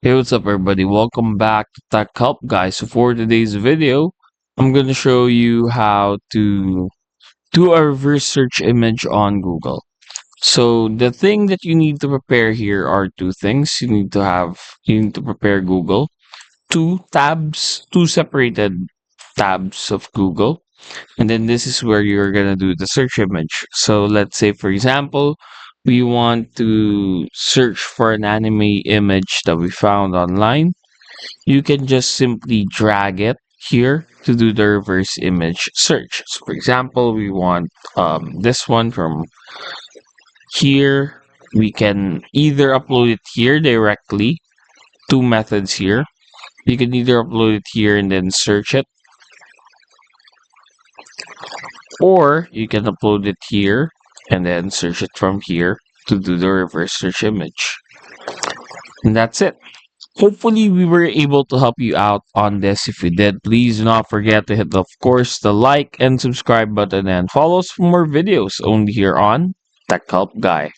Hey, what's up, everybody? Welcome back to Tech Help, guys. So for today's video, I'm going to show you how to do a reverse search image on Google. So the thing that you need to prepare here are two things. You need to prepare Google, two separated tabs of Google, and then this is where you're going to do the search image. So let's say, for example, we want to search for an anime image that we found online. You can just simply drag it here to do the reverse image search. So for example, we want this one from here. We can either upload it here directly, two methods here. You can either upload it here and then search it, or you can upload it here and then search it from here to do the reverse search image. And that's it. Hopefully, we were able to help you out on this. If we did, please do not forget to hit, of course, the like and subscribe button and follow us for more videos only here on Tech Help Guy.